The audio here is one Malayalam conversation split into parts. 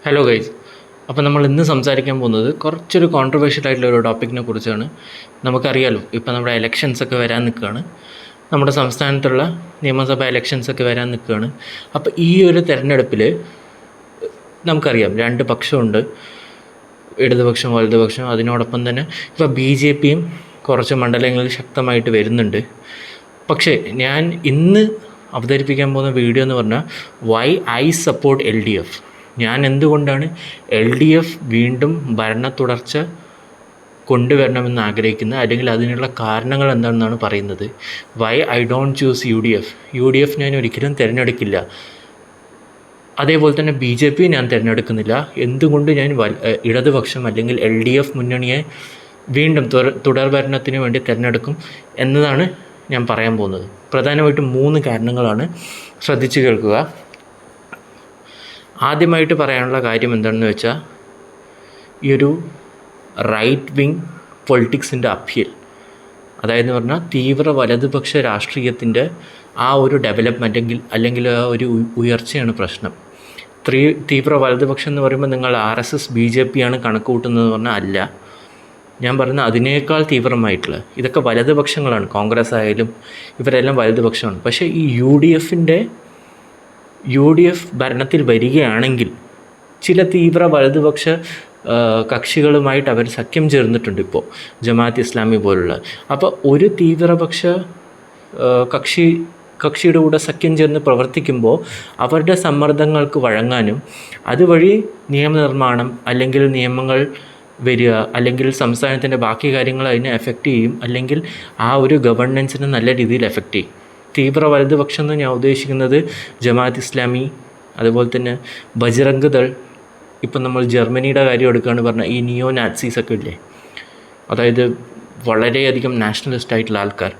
Hello guys. അപ്പോൾ നമ്മൾ ഇന്ന് സംസാരിക്കാൻ പോകുന്നത് കുറച്ചൊരു കോൺട്രവേഴ്ഷ്യൽ ആയിട്ടുള്ള ഒരു ടോപ്പിക്കിനെ കുറിച്ചാണ്. നമുക്കറിയാലോ, ഇപ്പോൾ നമ്മുടെ എലക്ഷൻസൊക്കെ വരാൻ നിൽക്കുകയാണ്. നമ്മുടെ സംസ്ഥാനത്തുള്ള നിയമസഭാ എലക്ഷൻസൊക്കെ വരാൻ നിൽക്കുകയാണ്. അപ്പോൾ ഈ ഒരു തെരഞ്ഞെടുപ്പിൽ നമുക്കറിയാം രണ്ട് പക്ഷമുണ്ട്, ഇടതുപക്ഷം വലതുപക്ഷം. അതിനോടൊപ്പം തന്നെ ഇപ്പോൾ BJPയും കുറച്ച് മണ്ഡലങ്ങളിൽ ശക്തമായിട്ട് വരുന്നുണ്ട്. പക്ഷേ ഞാൻ ഇന്ന് അവതരിപ്പിക്കാൻ പോകുന്ന വീഡിയോ എന്ന് പറഞ്ഞാൽ വൈ ഐ സപ്പോർട്ട് LDF. ഞാൻ എന്തുകൊണ്ടാണ് LDF വീണ്ടും ഭരണ തുടർച്ച കൊണ്ടുവരണമെന്ന് ആഗ്രഹിക്കുന്നത്, അല്ലെങ്കിൽ അതിനുള്ള കാരണങ്ങൾ എന്താണെന്നാണ് പറയുന്നത്. Why I don't choose UDF ഞാൻ ഒരിക്കലും തിരഞ്ഞെടുക്കില്ല. അതേപോലെ തന്നെ BJP ഞാൻ തിരഞ്ഞെടുക്കുന്നില്ല. എന്തുകൊണ്ട് ഞാൻ ഇടതുപക്ഷം അല്ലെങ്കിൽ LDF മുന്നണിയെ വീണ്ടും തുടർ ഭരണത്തിന് വേണ്ടി തിരഞ്ഞെടുക്കും എന്നതാണ് ഞാൻ പറയാൻ പോകുന്നത്. പ്രധാനമായിട്ടും 3 കാരണങ്ങളാണ്. ശ്രദ്ധിച്ച് കേൾക്കുക. ആദ്യമായിട്ട് പറയാനുള്ള കാര്യം എന്താണെന്ന് വെച്ചാൽ, ഈ ഒരു റൈറ്റ് വിങ് പൊളിറ്റിക്സിൻ്റെ അപ്പീൽ, അതായത് പറഞ്ഞാൽ തീവ്ര വലതുപക്ഷ രാഷ്ട്രീയത്തിൻ്റെ ആ ഒരു ഡെവലപ്മെൻറ്റ് അല്ലെങ്കിൽ ആ ഒരു ഉയർച്ചയാണ് പ്രശ്നം. തീവ്ര വലതുപക്ഷം എന്ന് പറയുമ്പോൾ നിങ്ങൾ RSS BJP ആണ് കണക്ക് കൂട്ടുന്നതെന്ന് പറഞ്ഞാൽ അല്ല. ഞാൻ പറയുന്നത് അതിനേക്കാൾ തീവ്രമായിട്ടുള്ള, ഇതൊക്കെ വലതുപക്ഷങ്ങളാണ്. കോൺഗ്രസ് ആയാലും ഇവരെല്ലാം വലതുപക്ഷമാണ്. പക്ഷേ ഈ UDF ഭരണത്തിൽ വരികയാണെങ്കിൽ ചില തീവ്ര വലതുപക്ഷ കക്ഷികളുമായിട്ട് അവർ സഖ്യം ചേർന്നിട്ടുണ്ട് ഇപ്പോൾ, ജമാഅത്ത് ഇസ്ലാമി പോലുള്ള. അപ്പോൾ ഒരു തീവ്രപക്ഷ കക്ഷിയുടെ കൂടെ സഖ്യം ചേർന്ന് പ്രവർത്തിക്കുമ്പോൾ അവരുടെ സമ്മർദ്ദങ്ങൾക്ക് വഴങ്ങാനും അതുവഴി നിയമനിർമ്മാണം അല്ലെങ്കിൽ നിയമങ്ങൾ വരിക, അല്ലെങ്കിൽ സംസ്ഥാനത്തിൻ്റെ ബാക്കി കാര്യങ്ങൾ അതിനെ എഫക്റ്റ് ചെയ്യും, അല്ലെങ്കിൽ ആ ഒരു ഗവൺമെൻസിനെ നല്ല രീതിയിൽ എഫക്റ്റ് ചെയ്യും. തീവ്ര വലതുപക്ഷം എന്ന് ഞാൻ ഉദ്ദേശിക്കുന്നത് ജമാഅത്ത് ഇസ്ലാമി, അതുപോലെ തന്നെ ബജ്റംഗ് ദൾ. ഇപ്പം നമ്മൾ ജർമ്മനിയുടെ കാര്യം എടുക്കുകയാണ് പറഞ്ഞാൽ ഈ നിയോ നാറ്റ്സീസൊക്കെ ഇല്ലേ, അതായത് വളരെയധികം നാഷണലിസ്റ്റ് ആയിട്ടുള്ള ആൾക്കാർ.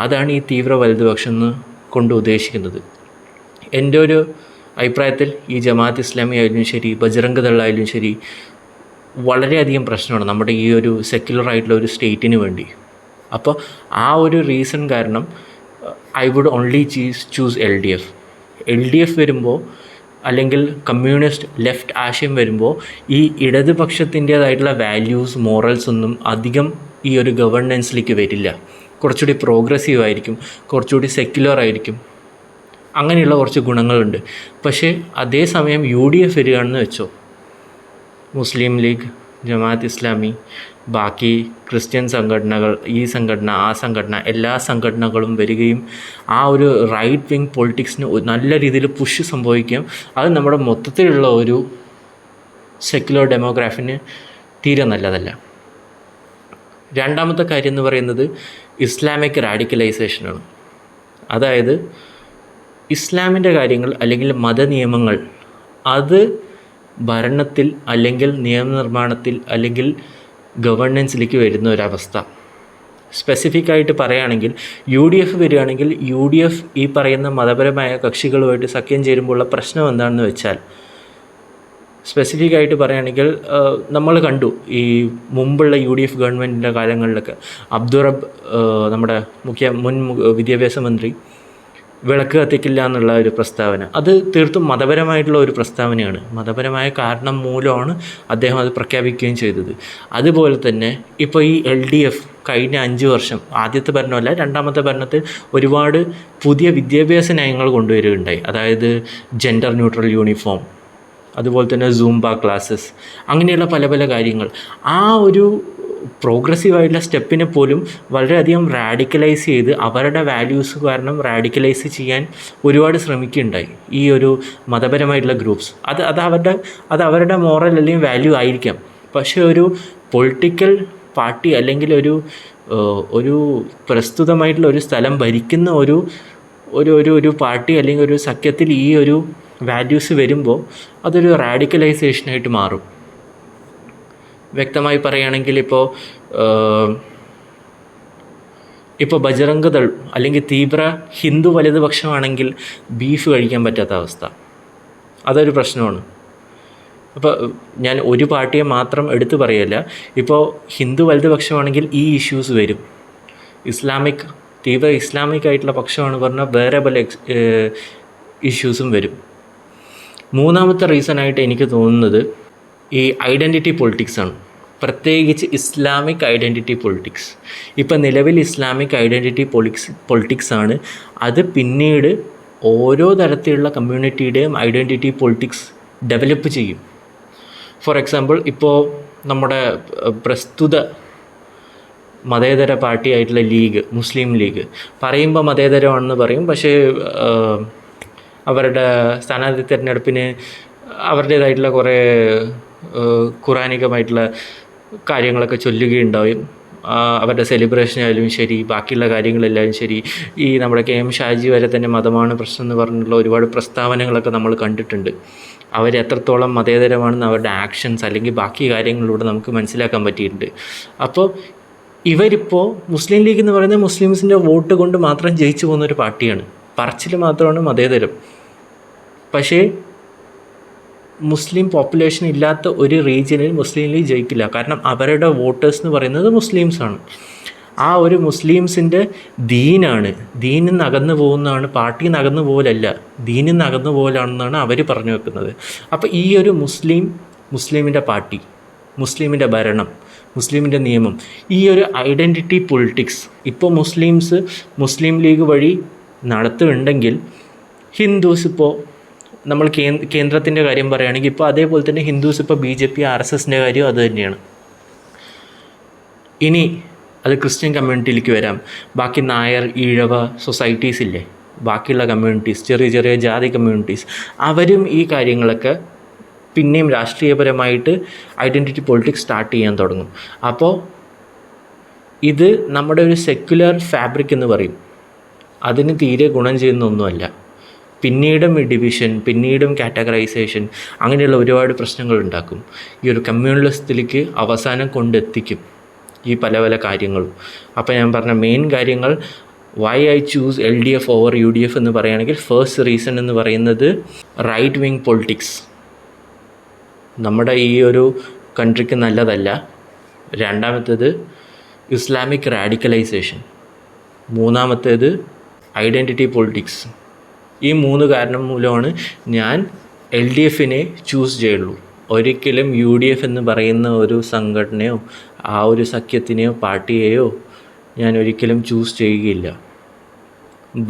അതാണ് ഈ തീവ്ര വലതുപക്ഷം എന്ന് കൊണ്ട് ഉദ്ദേശിക്കുന്നത്. എൻ്റെ ഒരു അഭിപ്രായത്തിൽ ഈ ജമാഅത്ത് ഇസ്ലാമി ആയാലും ശരി, ബജ്റംഗ് ദൾ ആയാലും ശരി, വളരെയധികം പ്രശ്നമാണ് നമ്മുടെ ഈ ഒരു സെക്യുലർ ആയിട്ടുള്ള ഒരു സ്റ്റേറ്റിന് വേണ്ടി. അപ്പോൾ ആ ഒരു റീസൺ കാരണം I would only choose LDF വരുമ്പോൾ, അല്ലെങ്കിൽ കമ്മ്യൂണിസ്റ്റ് ലെഫ്റ്റ് ആശയം വരുമ്പോൾ, ഈ ഇടതുപക്ഷത്തിൻ്റേതായിട്ടുള്ള വാല്യൂസ് മോറൽസ് ഒന്നും അധികം ഈ ഒരു ഗവൺനൻസിലേക്ക് വരില്ല. കുറച്ചുകൂടി പ്രോഗ്രസീവ് ആയിരിക്കും, കുറച്ചുകൂടി സെക്യുലർ ആയിരിക്കും. അങ്ങനെയുള്ള കുറച്ച് ഗുണങ്ങളുണ്ട്. പക്ഷേ അതേസമയം UDF വരികയാണെന്ന് വെച്ചോ, മുസ്ലിം ലീഗ്, ജമാഅത്ത് ഇസ്ലാമി, ബാക്കി ക്രിസ്ത്യൻ സംഘടനകൾ, ഈ സംഘടന ആ സംഘടന, എല്ലാ സംഘടനകളും വരികയും ആ ഒരു റൈറ്റ് വിങ് പൊളിറ്റിക്സിന് നല്ല രീതിയിൽ പുഷ് സംഭവിക്കുകയും അത് നമ്മുടെ മൊത്തത്തിലുള്ള ഒരു സെക്യുലർ ഡെമോഗ്രാഫിന് തീരെ നല്ലതല്ല. രണ്ടാമത്തെ കാര്യം എന്ന് പറയുന്നത് ഇസ്ലാമിക് റാഡിക്കലൈസേഷനാണ്. അതായത് ഇസ്ലാമിൻ്റെ കാര്യങ്ങൾ അല്ലെങ്കിൽ മതനിയമങ്ങൾ അത് ഭരണത്തിൽ അല്ലെങ്കിൽ നിയമനിർമ്മാണത്തിൽ അല്ലെങ്കിൽ ഗവൺനൻസിലേക്ക് വരുന്ന ഒരവസ്ഥ. സ്പെസിഫിക്കായിട്ട് പറയുകയാണെങ്കിൽ UDF വരികയാണെങ്കിൽ UDF ഈ പറയുന്ന മതപരമായ കക്ഷികളുമായിട്ട് സഖ്യം ചേരുമ്പോഴുള്ള പ്രശ്നം എന്താണെന്ന് വെച്ചാൽ, സ്പെസിഫിക്കായിട്ട് പറയുകയാണെങ്കിൽ നമ്മൾ കണ്ടു ഈ മുമ്പുള്ള UDF ഗവൺമെൻറ്റിൻ്റെ കാലങ്ങളിലൊക്കെ അബ്ദുറബ്, നമ്മുടെ മുൻ വിദ്യാഭ്യാസ മന്ത്രി, വിളക്ക് കത്തിക്കില്ല എന്നുള്ള ഒരു പ്രസ്താവന, അത് തീർത്തും മതപരമായിട്ടുള്ള ഒരു പ്രസ്താവനയാണ്. മതപരമായ കാരണം മൂലമാണ് അദ്ദേഹം അത് പ്രഖ്യാപിക്കുകയും ചെയ്തത്. അതുപോലെ തന്നെ ഇപ്പോൾ ഈ LDF കഴിഞ്ഞ 5 വർഷം, ആദ്യത്തെ ഭരണമല്ല രണ്ടാമത്തെ ഭരണത്തിൽ ഒരുപാട് പുതിയ വിദ്യാഭ്യാസ നയങ്ങൾ കൊണ്ടുവരികയുണ്ടായി. അതായത് ജെൻഡർ ന്യൂട്രൽ യൂണിഫോം, അതുപോലെ തന്നെ സൂംബ ക്ലാസ്സസ്, അങ്ങനെയുള്ള പല പല കാര്യങ്ങൾ. ആ ഒരു പ്രോഗ്രസീവായിട്ടുള്ള സ്റ്റെപ്പിനെ പോലും വളരെയധികം റാഡിക്കലൈസ് ചെയ്ത് അവരുടെ വാല്യൂസ് കാരണം റാഡിക്കലൈസ് ചെയ്യാൻ ഒരുപാട് ശ്രമിക്കുകയുണ്ടായി ഈ ഒരു മതപരമായിട്ടുള്ള ഗ്രൂപ്പ്സ്. അത് അവരുടെ മോറൽ അല്ലെങ്കിൽ വാല്യൂ ആയിരിക്കാം. പക്ഷേ ഒരു പൊളിറ്റിക്കൽ പാർട്ടി അല്ലെങ്കിൽ ഒരു പ്രസ്തുതമായിട്ടുള്ള ഒരു സ്ഥലം ഭരിക്കുന്ന ഒരു പാർട്ടി അല്ലെങ്കിൽ ഒരു സഖ്യത്തിൽ ഈ ഒരു വാല്യൂസ് വരുമ്പോൾ അതൊരു റാഡിക്കലൈസേഷനായിട്ട് മാറും. വ്യക്തമായി പറയുകയാണെങ്കിൽ ഇപ്പോൾ ബജ്റംഗ് ദൾ അല്ലെങ്കിൽ തീവ്ര ഹിന്ദു വലതുപക്ഷമാണെങ്കിൽ ബീഫ് കഴിക്കാൻ പറ്റാത്ത അവസ്ഥ, അതൊരു പ്രശ്നമാണ്. അപ്പോൾ ഞാൻ ഒരു പാർട്ടിയെ മാത്രം എടുത്തു പറയല്ല. ഇപ്പോൾ ഹിന്ദു വലതുപക്ഷമാണെങ്കിൽ ഈ ഇഷ്യൂസ് വരും. തീവ്ര ഇസ്ലാമിക് ആയിട്ടുള്ള പക്ഷമാണ് പറഞ്ഞാൽ വേറെ പല ഇഷ്യൂസും വരും. മൂന്നാമത്തെ റീസണായിട്ട് എനിക്ക് തോന്നുന്നത് ഈ ഐഡൻറ്റിറ്റി പൊളിറ്റിക്സാണ്, പ്രത്യേകിച്ച് ഇസ്ലാമിക് ഐഡൻറ്റിറ്റി പൊളിറ്റിക്സ്. ഇപ്പം നിലവിൽ ഇസ്ലാമിക് ഐഡൻറ്റിറ്റി പൊളിറ്റിക്സാണ്. അത് പിന്നീട് ഓരോ തരത്തിലുള്ള കമ്മ്യൂണിറ്റിയുടെയും ഐഡൻറ്റിറ്റി പൊളിറ്റിക്സ് ഡെവലപ്പ് ചെയ്യും. ഫോർ എക്സാമ്പിൾ, ഇപ്പോൾ നമ്മുടെ പ്രസ്തുത മതേതര പാർട്ടിയായിട്ടുള്ള ലീഗ്, മുസ്ലിം ലീഗ് പറയുമ്പോൾ മതേതരമാണെന്ന് പറയും, പക്ഷേ അവരുടെ സ്ഥാനാർത്ഥി തിരഞ്ഞെടുപ്പിന് അവരുടേതായിട്ടുള്ള കുറേ ഖുറാനികമായിട്ടുള്ള കാര്യങ്ങളൊക്കെ ചൊല്ലുകയുണ്ടാവും. അവരുടെ സെലിബ്രേഷനായാലും ശരി, ബാക്കിയുള്ള കാര്യങ്ങളെല്ലാവരും ശരി, ഈ നമ്മുടെ KM ഷാജി വരെ തന്നെ മതമാണ് പ്രശ്നം എന്ന് പറഞ്ഞിട്ടുള്ള ഒരുപാട് പ്രസ്താവനകളൊക്കെ നമ്മൾ കണ്ടിട്ടുണ്ട്. അവരെത്രത്തോളം മതേതരമാണെന്ന് അവരുടെ ആക്ഷൻസ് അല്ലെങ്കിൽ ബാക്കി കാര്യങ്ങളിലൂടെ നമുക്ക് മനസ്സിലാക്കാൻ പറ്റിയിട്ടുണ്ട്. അപ്പോൾ ഇവരിപ്പോൾ മുസ്ലിം ലീഗ് എന്ന് പറയുന്നത് മുസ്ലിംസിൻ്റെ വോട്ട് കൊണ്ട് മാത്രം ജയിച്ചു പോകുന്നൊരു പാർട്ടിയാണ്. പറച്ചിൽ മാത്രമാണ് മതേതരം. പക്ഷേ മുസ്ലിം പോപ്പുലേഷൻ ഇല്ലാത്ത ഒരു റീജിയനിൽ മുസ്ലിം ലീഗ് ജയിക്കില്ല. കാരണം അവരുടെ വോട്ടേഴ്സ് എന്ന് പറയുന്നത് മുസ്ലിംസാണ്. ആ ഒരു മുസ്ലിംസിൻ്റെ ദീനാണ്, ദീനിൽ നിന്ന് അകന്നു പോകുന്നതാണ്, പാർട്ടിയിൽ നിന്ന് അകന്നു പോലല്ല, ദീനിൽ നിന്ന് അകന്നു പോലാണെന്നാണ് അവർ പറഞ്ഞു വെക്കുന്നത്. അപ്പോൾ ഈ ഒരു മുസ്ലിമിൻ്റെ പാർട്ടി, മുസ്ലിമിൻ്റെ ഭരണം, മുസ്ലിമിൻ്റെ നിയമം, ഈ ഒരു ഐഡൻറ്റിറ്റി പൊളിറ്റിക്സ് ഇപ്പോൾ മുസ്ലിം ലീഗ് വഴി നടത്തുന്നുണ്ടെങ്കിൽ ഹിന്ദുസ് ഇപ്പോൾ നമ്മൾ കേന്ദ്രത്തിൻ്റെ കാര്യം പറയുകയാണെങ്കിൽ ഇപ്പോൾ അതേപോലെ തന്നെ ഹിന്ദുസ് ഇപ്പോൾ BJP RSSൻ്റെ കാര്യം അത് തന്നെയാണ്. ഇനി അത് ക്രിസ്ത്യൻ കമ്മ്യൂണിറ്റിയിലേക്ക് വരാം. ബാക്കി നായർ, ഈഴവ സൊസൈറ്റീസ് ഇല്ലേ, ബാക്കിയുള്ള കമ്മ്യൂണിറ്റീസ്, ചെറിയ ചെറിയ ജാതി കമ്മ്യൂണിറ്റീസ്, അവരും ഈ കാര്യങ്ങളൊക്കെ പിന്നെയും രാഷ്ട്രീയപരമായിട്ട് ഐഡൻറ്റിറ്റി പൊളിറ്റിക്സ് സ്റ്റാർട്ട് ചെയ്യാൻ തുടങ്ങും. അപ്പോൾ ഇത് നമ്മുടെ ഒരു സെക്യുലർ ഫാബ്രിക് എന്ന് പറയും, അതിന് തീരെ ഗുണം ചെയ്യുന്ന ഒന്നുമല്ല. പിന്നീടും ഡിവിഷൻ, പിന്നീടും കാറ്റഗറൈസേഷൻ, അങ്ങനെയുള്ള ഒരുപാട് പ്രശ്നങ്ങൾ ഉണ്ടാക്കും. ഈ ഒരു കമ്മ്യൂണലിസത്തിലേക്ക് അവസാനം കൊണ്ടെത്തിക്കും ഈ പല പല കാര്യങ്ങളും. അപ്പോൾ ഞാൻ പറഞ്ഞ മെയിൻ കാര്യങ്ങൾ, why I choose LDF over UDF എന്ന് പറയുകയാണെങ്കിൽ, ഫസ്റ്റ് റീസൺ എന്ന് പറയുന്നത് റൈറ്റ് വിങ് പൊളിറ്റിക്സ് നമ്മുടെ ഈ ഒരു കൺട്രിക്ക് നല്ലതല്ല. രണ്ടാമത്തേത് ഇസ്ലാമിക് റാഡിക്കലൈസേഷൻ. മൂന്നാമത്തേത് ഐഡൻറ്റിറ്റി പൊളിറ്റിക്സ്. ഈ 3 കാരണം മൂലമാണ് ഞാൻ LDFനെ ചൂസ് ചെയ്യുള്ളൂ. ഒരിക്കലും UDF എന്ന് പറയുന്ന ഒരു സംഘടനയോ ആ ഒരു സഖ്യത്തിനെയോ പാർട്ടിയെയോ ഞാൻ ഒരിക്കലും ചൂസ് ചെയ്യുകയില്ല.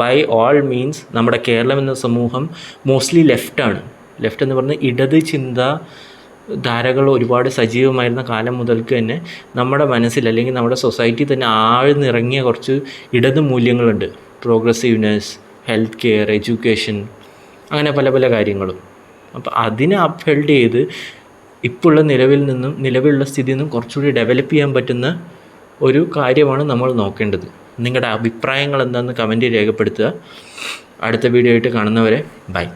ബൈ ഓൾ മീൻസ് നമ്മുടെ കേരളം എന്ന സമൂഹം മോസ്റ്റ്ലി ലെഫ്റ്റാണ്. ലെഫ്റ്റ് എന്ന് പറഞ്ഞാൽ ഇടത് ചിന്താധാരകൾ ഒരുപാട് സജീവമായിരുന്ന കാലം മുതൽക്ക് തന്നെ നമ്മുടെ മനസ്സിൽ അല്ലെങ്കിൽ നമ്മുടെ സൊസൈറ്റി തന്നെ ആഴ്ന്നിറങ്ങിയ കുറച്ച് ഇടത് മൂല്യങ്ങളുണ്ട്. പ്രോഗ്രസീവ്നെസ്, ഹെൽത്ത് കെയർ, എഡ്യൂക്കേഷൻ, അങ്ങനെ പല പല കാര്യങ്ങളും. അപ്പോൾ അതിനെ അപ്ഹെൽഡ് ചെയ്ത് ഇപ്പോഴുള്ള നിലവിലുള്ള സ്ഥിതിയിൽ നിന്നും കുറച്ചുകൂടി ഡെവലപ്പ് ചെയ്യാൻ പറ്റുന്ന ഒരു കാര്യമാണ് നമ്മൾ നോക്കേണ്ടത്. നിങ്ങളുടെ അഭിപ്രായങ്ങൾ എന്താണെന്ന് കമൻറ്റിൽ രേഖപ്പെടുത്തുക. അടുത്ത വീഡിയോ ആയിട്ട് കാണുന്നവരെ ബൈ.